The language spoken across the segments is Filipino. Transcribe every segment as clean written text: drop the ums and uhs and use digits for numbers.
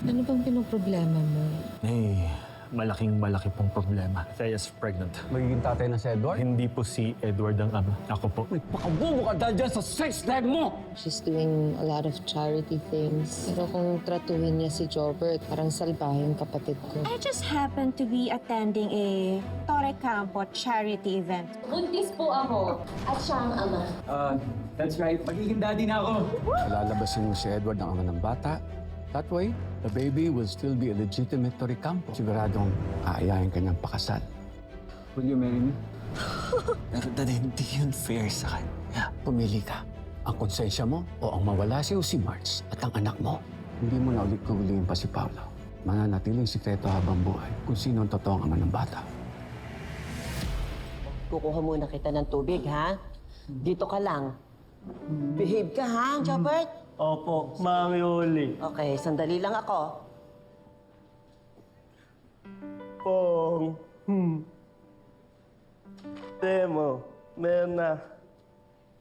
Ano bang pinoproblema mo? Malaki pong problema. Thea's pregnant. Magiging tatay na si Edward? Hindi po si Edward ang ama. Ako po. May pakabubo ka dahil dyan sa sex life mo! She's doing a lot of charity things. Pero kung tratuhin niya si Jobert, parang salbahing kapatid ko. I just happened to be attending a Torre Campo charity event. Buntis po ako at siya ang ama. That's right. Magiging daddy na ako. Lalabasin mo si Edward ng ama ng bata. That way, the baby will still be a legitimate Torrecampo. Siguradong aayahin ka niyang pakasal. Will you marry me? Pero Dad, hindi yun fair sa kanya. Pumili ka. Ang konsensya mo o ang mawala si March at ang anak mo. Hindi mo na ulit kuhulihin pa si Paolo. Mananatiling sikreto habang buhay kung sino ang totoong ama ng bata. Kukuha muna kita ng tubig, ha? Dito ka lang. Behave ka, ha, Jobert? Opo, Mami Uli. Okay, sandali lang ako. Pong. Demo, Mena,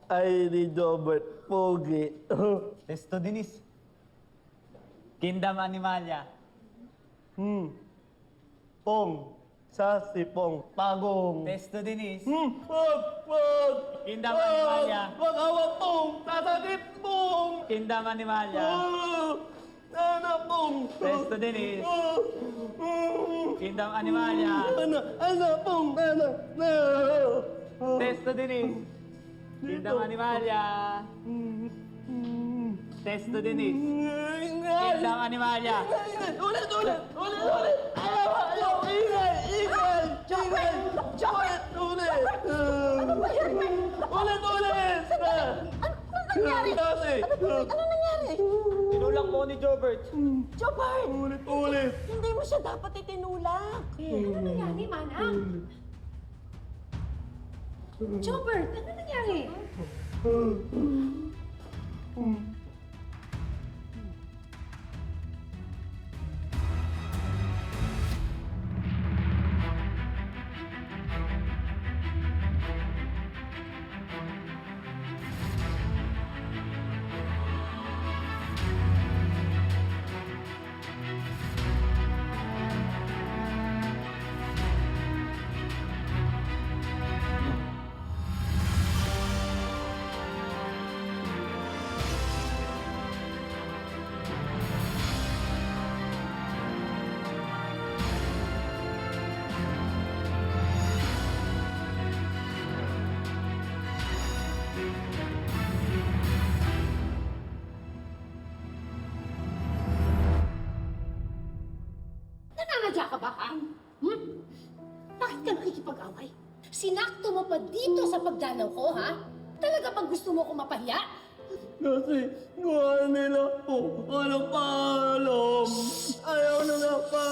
Ivy, Jobert, Pogi. Testo Dinis. Kingdom Animalia. Pong, Sasi, Pong, Pagong. Testo Dinis. Wag! Kingdom Animalia. Wag awag, Pong! Sasakit, Pong! Kingdom Animalia. Ana, Pong! Testo Dinis. Kingdom Animalia. Ana, Pong! Ana! Testo Dinis. Kingdom Animalia. Testo Dinis. Kingdom Animalia. Ulit! Ayaw! Ingay! Jobert! Ulit! Ulit! Ano nangyari? Ano nangyari? Tinulak mo ni Jobert. Jobert! Ulit! Hindi mo siya dapat itinulak. Ano nangyari, Manang? Jobert, ano nangyari? Nananadya ka ba, ha? Bakit ka nakikipag-away? Sinakto mo pa dito sa pagdalaw ko, ha? Talaga bang gusto mo ko mapahiya? Kasi gawa nila po walang paalam. Ayaw na nga pa.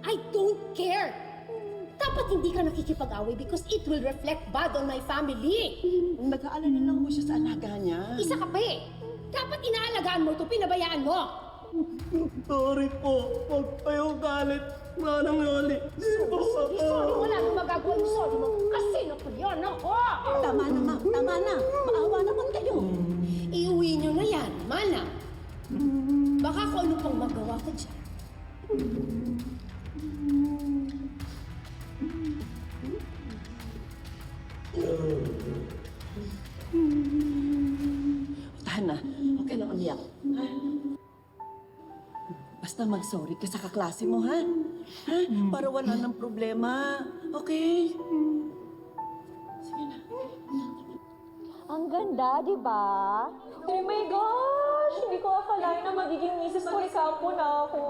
I don't care! Dapat hindi ka nakikipag-away because it will reflect bad on my family. Nag-aalala lang mo siya sa alaga niya. Isa ka pa eh. Dapat inaalagaan mo ito, pinabayaan mo. Sorry po. Huwag kayong galit. Manang Yoli. Sorry, wala nang magagawa yung sorry mo kasi nakulyan ako. Tama na, ma. Tama na. Maawa naman kayo. Iuwi nyo na yan, Mana. Baka kung ano pang magawa ko dyan. Tahan na. Huwag ka lang umiyak. Ha? Basta mag-sorry ka sa kaklase mo, ha? Ha? Para wala ng problema. Okay? Sige na. Ang ganda, di ba? Oh my gosh! Hindi ko akalain na magiging Mrs. Torrecampo na ako.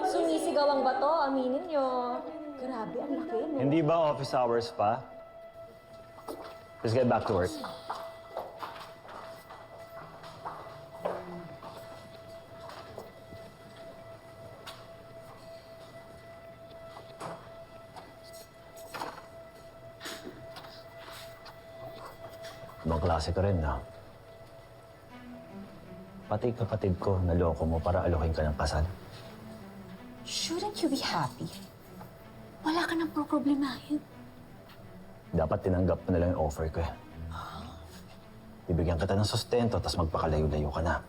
Sumisigaw ang bato, aminin nyo. Grabe, ang laki, no? Hindi ba office hours pa? Let's get back to work. Ibang klase ka rin, ha? Pati kapatid ko, naloko mo para alokin ka ng kasal. Shouldn't you be happy? Wala ka nang problemahin. Dapat tinanggap mo na lang yung offer ko, eh. Bibigyan kita ng sustento, tapos magpakalayo-layo ka na.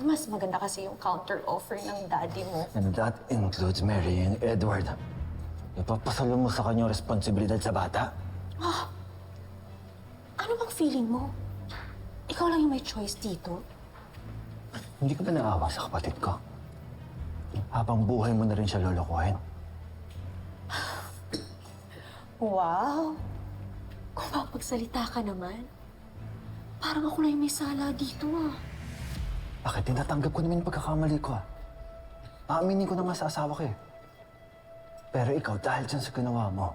Mas maganda kasi yung counter-offer ng daddy mo. And that includes marrying Edward. Ipapasalo mo sa kanya yung responsibilidad sa bata? Ano bang feeling mo? Ikaw lang yung may choice dito. Hindi ka ba naawa sa kapatid ko? Habang buhay mo na rin siya lolokohin. Wow! Kung mapagsalita ka naman, parang ako lang yung may sala dito ah. Bakit tinatanggap ko naman yung pagkakamali ko? Aaminin ko na nga sa asawa ko eh. Pero ikaw, dahil dyan sa ginawa mo,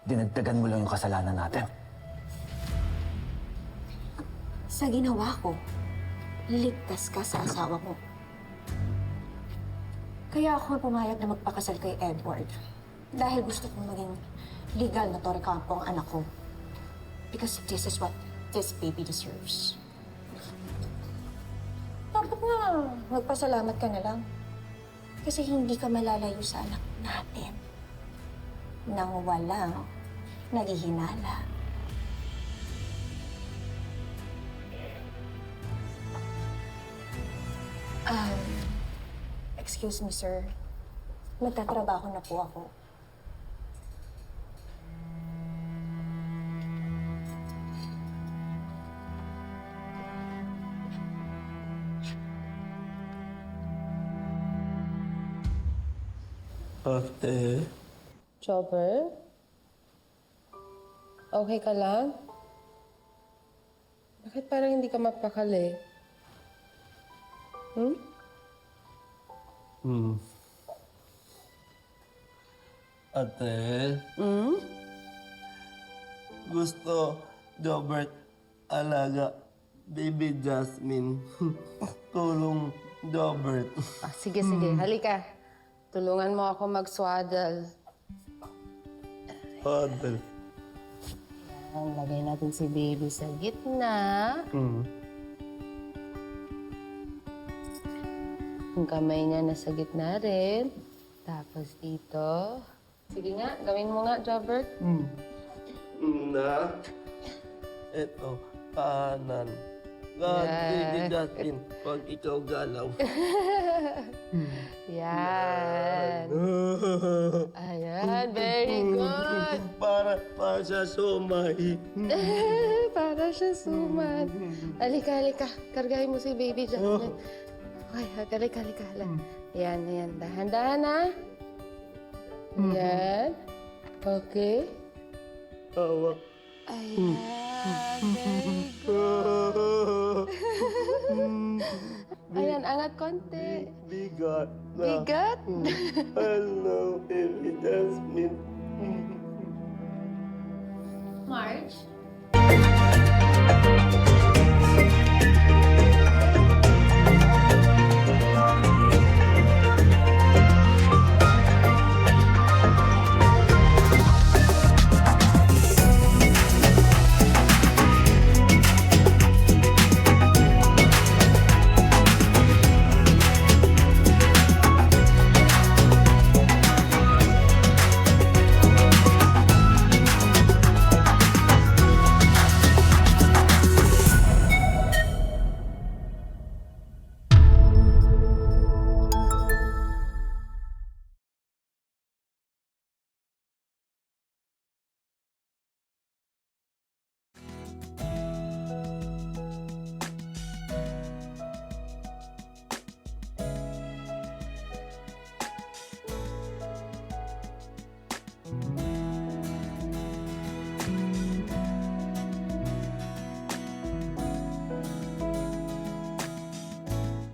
dinagdagan mo lang yung kasalanan natin. Sa ginawa ko, ligtas ka sa asawa mo. Kaya ako pumayag na magpakasal kay Edward. Dahil gusto kong maging legal na Torre Campo ang anak ko. Because this is what this baby deserves. Dapat nga, magpasalamat ka na lang. Kasi hindi ka malalayo sa anak natin nang walang naghihinala. Excuse me, sir. Magtatrabaho na po ako. Ate, Chopper? Okay ka lang? Bakit parang hindi ka mapakali? ate. Gusto, Jobert, alaga, baby Jasmine. Tulong, Jobert. Sige. Halika. Tulungan mo ako mag-swaddle. Father. Lagay natin si baby sa gitna. Yung kamay niya nasa gitna rin. Tapos dito. Sige nga, gawin mo nga, Jobert. Na, eto, kanan. God, baby Jasmine, pag ikaw galaw. Yan. Ayan, very good. Para sa sumay. Para siya suman. Halika. Kargahin mo si baby Jasmine. Okay, halika. Yan. Dahan-dahan na. Yan. Okay. Hawak. Ayan, very good. Ayan, angat konti. Bigat na. Bigat. Hello, baby Jasmine. Marge,